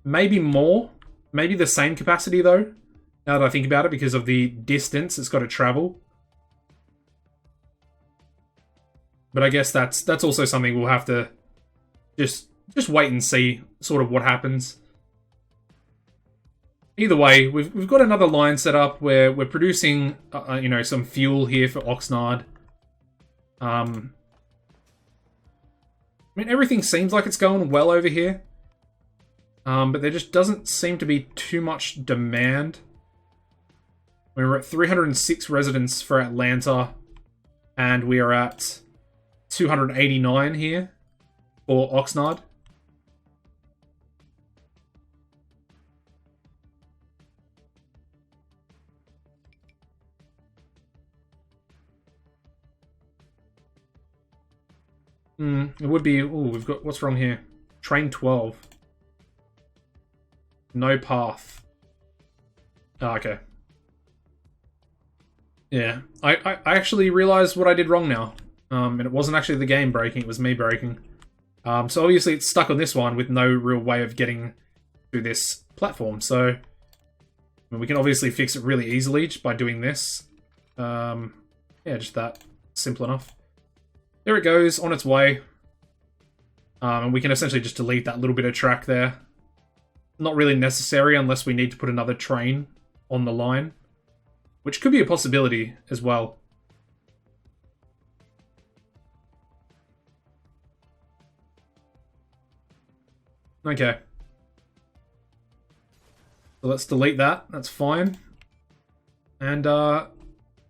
Speaker 1: Maybe more. Maybe the same capacity, though, now that I think about it, because of the distance it's got to travel. But I guess that's also something we'll have to just wait and see sort of what happens. Either way, we've got another line set up where we're producing, some fuel here for Oxnard. I mean, everything seems like it's going well over here. But there just doesn't seem to be too much demand. We're at 306 residents for Atlanta. And we are at 289 here for Oxnard. It would be... Ooh, we've got... What's wrong here? Train 12. No path. Oh, okay. Yeah. I actually realized what I did wrong now. And it wasn't actually the game breaking, it was me breaking. So obviously it's stuck on this one with no real way of getting to this platform. So I mean, we can obviously fix it really easily just by doing this. Yeah, just that. Simple enough. There it goes, on its way. And we can essentially just delete that little bit of track there. Not really necessary unless we need to put another train on the line. Which could be a possibility as well. Okay. So let's delete that, that's fine. And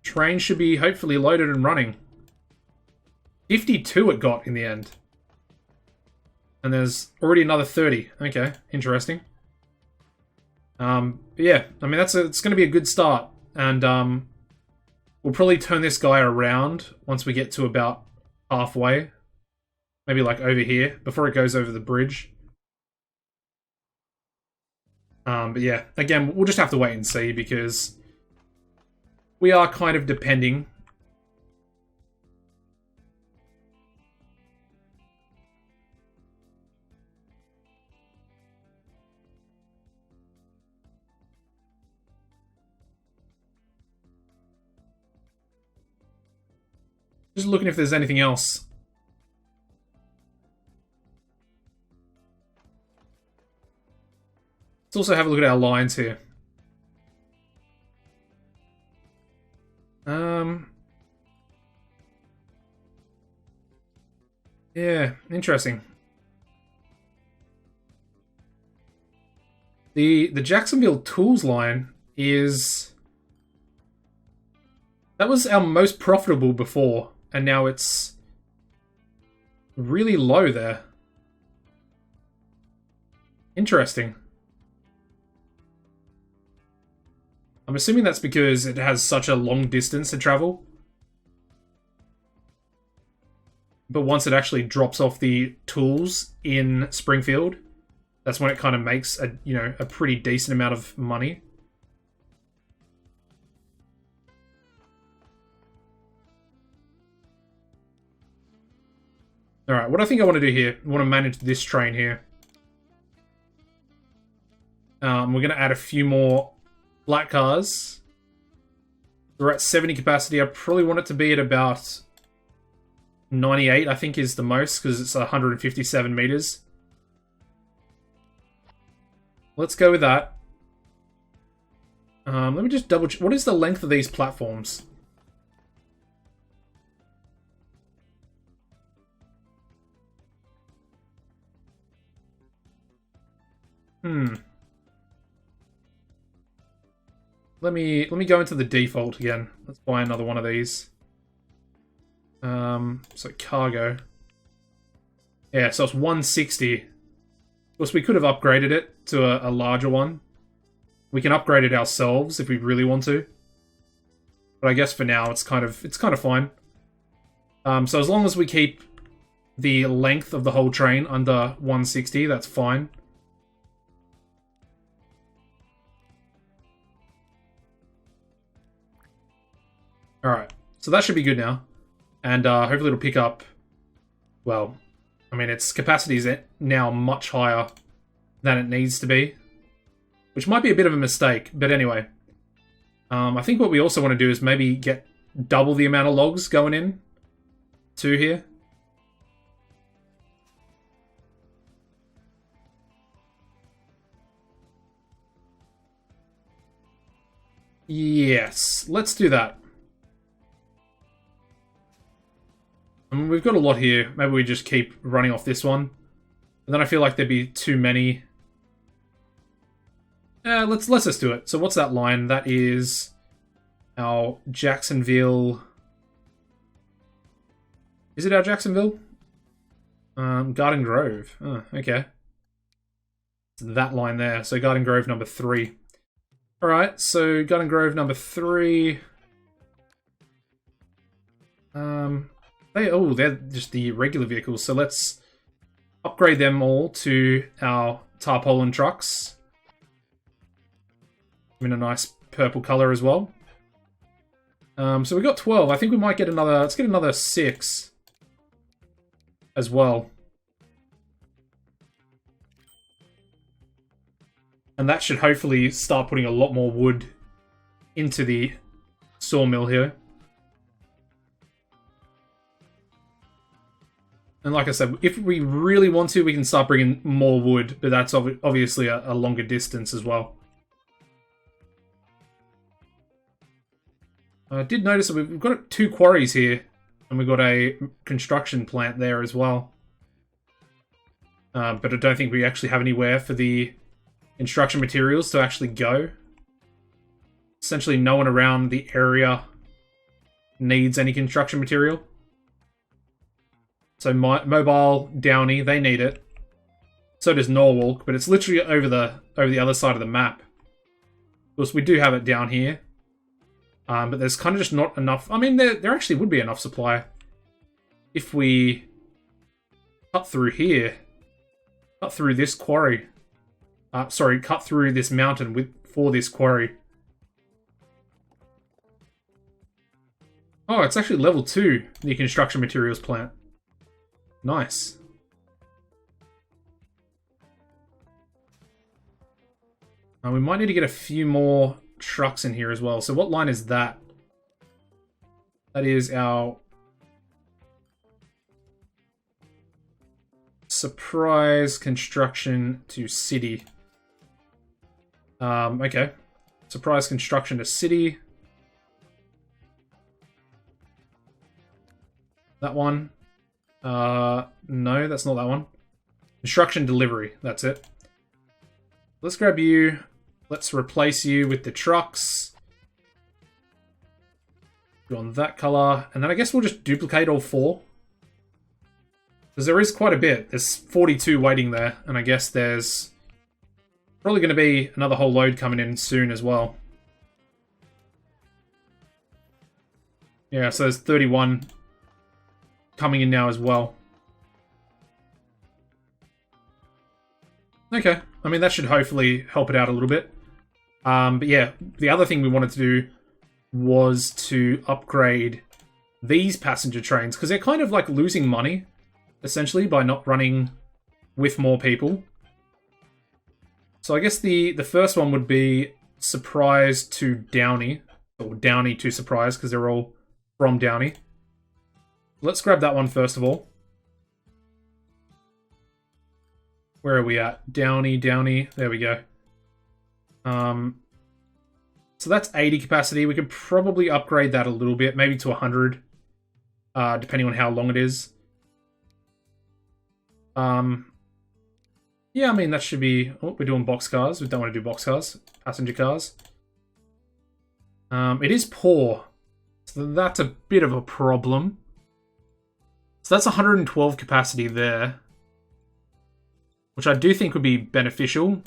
Speaker 1: train should be hopefully loaded and running. 52 it got in the end. And there's already another 30. Okay, interesting. Yeah, I mean, it's going to be a good start. And we'll probably turn this guy around once we get to about halfway. Maybe like over here, before it goes over the bridge. But yeah, again, we'll just have to wait and see because we are kind of depending. Just looking if there's anything else. Let's also have a look at our lines here. Yeah, interesting. The Jacksonville Tools line is... That was our most profitable before, and now it's really low there. Interesting. I'm assuming that's because it has such a long distance to travel. But once it actually drops off the tools in Springfield, that's when it kind of makes a, you know, a pretty decent amount of money. Alright, what I think I want to do here, I want to manage this train here. We're going to add a few more flat cars. We're at 70 capacity. I probably want it to be at about 98, I think, is the most, because it's 157 meters. Let's go with that. Let me just double check. What is the length of these platforms? Let me go into the default again. Let's buy another one of these. So cargo. Yeah, so it's 160. Of course, we could have upgraded it to a larger one. We can upgrade it ourselves if we really want to. But I guess for now it's kind of fine. So as long as we keep the length of the whole train under 160, that's fine. Alright, so that should be good now. And hopefully it'll pick up, well, I mean, its capacity is now much higher than it needs to be. Which might be a bit of a mistake, but anyway. I think what we also want to do is maybe get double the amount of logs going in to here. Yes, let's do that. I mean, we've got a lot here. Maybe we just keep running off this one. And then I feel like there'd be too many. Let's just do it. So what's that line? That is our Jacksonville. Is it our Jacksonville? Garden Grove. Oh, okay. It's that line there. So Garden Grove number 3. Alright, so Garden Grove number 3. They're just the regular vehicles, so let's upgrade them all to our tarpaulin trucks. In a nice purple color as well. So we got 12. I think we might get another... Let's get another 6 as well. And that should hopefully start putting a lot more wood into the sawmill here. And like I said, if we really want to, we can start bringing more wood, but that's obviously a longer distance as well. I did notice that we've got 2 quarries here, and we've got a construction plant there as well. But I don't think we actually have anywhere for the construction materials to actually go. Essentially, no one around the area needs any construction material. So Mobile, Downey, they need it. So does Norwalk, but it's literally over the other side of the map. Of course, we do have it down here. But there's kind of just not enough. I mean, there actually would be enough supply if we cut through here. Cut through this quarry. Cut through this mountain for this quarry. Oh, it's actually level 2, the construction materials plant. Nice. We might need to get a few more trucks in here as well. So what line is that? That is our Surprise construction to city. Okay. Surprise construction to city. That one. No, that's not that one. Construction delivery, that's it. Let's grab you. Let's replace you with the trucks. Go on that color. And then I guess we'll just duplicate all 4. Because there is quite a bit. There's 42 waiting there. And I guess there's probably going to be another whole load coming in soon as well. Yeah, so there's 31 coming in now as well. Okay. I mean, that should hopefully help it out a little bit. But yeah, the other thing we wanted to do was to upgrade these passenger trains, because they're kind of like losing money, essentially, by not running with more people. So I guess the first one would be Surprise to Downey, or Downey to Surprise, because they're all from Downey. Let's grab that one first of all. Where are we at? Downey. There we go. So that's 80 capacity. We could probably upgrade that a little bit, maybe to 100, depending on how long it is. Yeah, I mean, that should be... Oh, we're doing boxcars. We don't want to do boxcars. Passenger cars. It is poor. So that's a bit of a problem. So that's 112 capacity there, which I do think would be beneficial.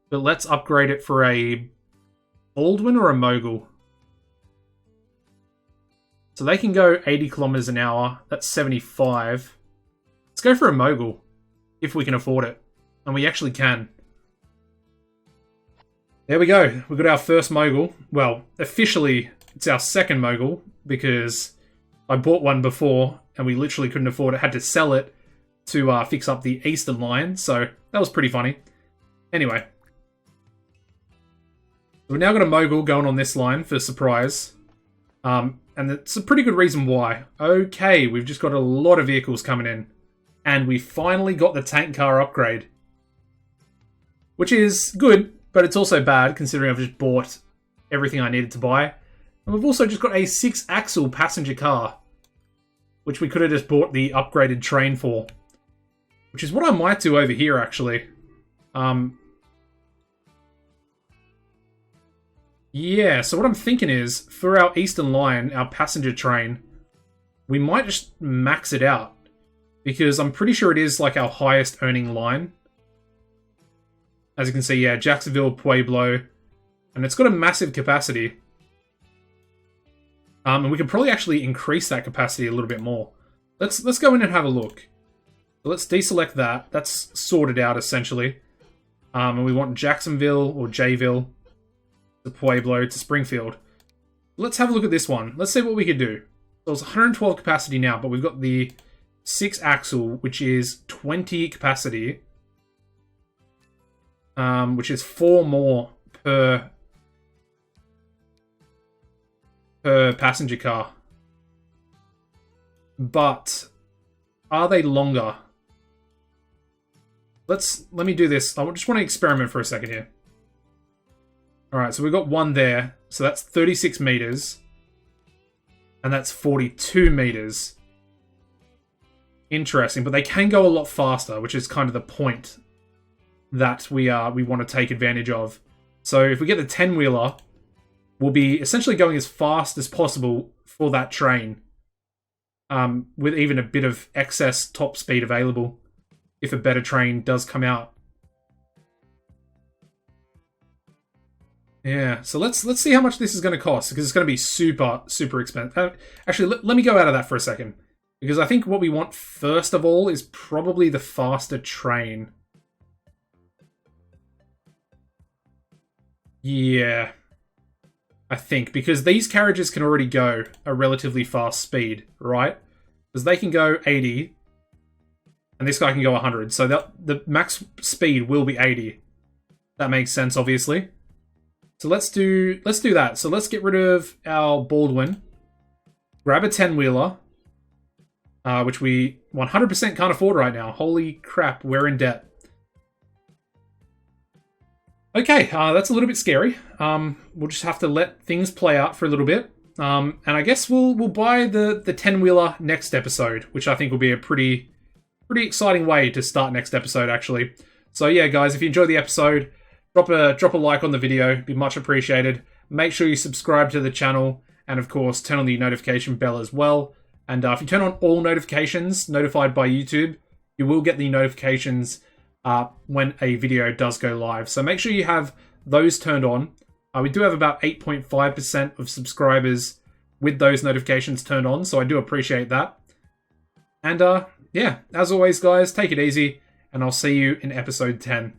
Speaker 1: But let's upgrade it for a Baldwin or a Mogul. So they can go 80 kilometers an hour. That's 75. Let's go for a Mogul, if we can afford it. And we actually can. There we go. We've got our first Mogul. Well, officially, it's our second Mogul, because I bought one before, and we literally couldn't afford it. Had to sell it to fix up the Eastern line, so that was pretty funny. Anyway. We've now got a Mogul going on this line for Surprise. And it's a pretty good reason why. Okay, we've just got a lot of vehicles coming in. And we finally got the tank car upgrade. Which is good, but it's also bad, considering I've just bought everything I needed to buy. And we've also just got a 6-axle passenger car, which we could have just bought the upgraded train for. Which is what I might do over here, actually. Yeah, so what I'm thinking is, for our Eastern line, our passenger train, we might just max it out. Because I'm pretty sure it is like our highest earning line. As you can see, yeah, Jacksonville, Pueblo. And it's got a massive capacity. And we can probably actually increase that capacity a little bit more. Let's go in and have a look. So let's deselect that. That's sorted out, essentially. And we want Jacksonville or Jayville to Pueblo to Springfield. Let's have a look at this one. Let's see what we could do. So it's 112 capacity now, but we've got the 6-axle, which is 20 capacity. Which is 4 more per passenger car. But are they longer? Let me do this. I just want to experiment for a second here. Alright, so we've got one there. So that's 36 meters. And that's 42 meters. Interesting, but they can go a lot faster, which is kind of the point that we want to take advantage of. So if we get the 10-wheeler, we'll be essentially going as fast as possible for that train. With even a bit of excess top speed available if a better train does come out. Yeah, so let's see how much this is going to cost, because it's going to be super, super expensive. Actually, let me go out of that for a second, because I think what we want first of all is probably the faster train. Yeah, I think, because these carriages can already go a relatively fast speed, right? Because they can go 80, and this guy can go 100, so the max speed will be 80. That makes sense, obviously. So let's do that. So let's get rid of our Baldwin, grab a 10-wheeler, which we 100% can't afford right now. Holy crap, we're in debt. Okay, that's a little bit scary. We'll just have to let things play out for a little bit. And I guess we'll buy the 10-wheeler next episode, which I think will be a pretty exciting way to start next episode, actually. So yeah, guys, if you enjoyed the episode, drop a like on the video. It'd be much appreciated. Make sure you subscribe to the channel, and of course, turn on the notification bell as well. And if you turn on all notifications notified by YouTube, you will get the notifications when a video does go live. So make sure you have those turned on. We do have about 8.5% of subscribers with those notifications turned on, so I do appreciate that. And yeah, as always, guys, take it easy, and I'll see you in episode 10.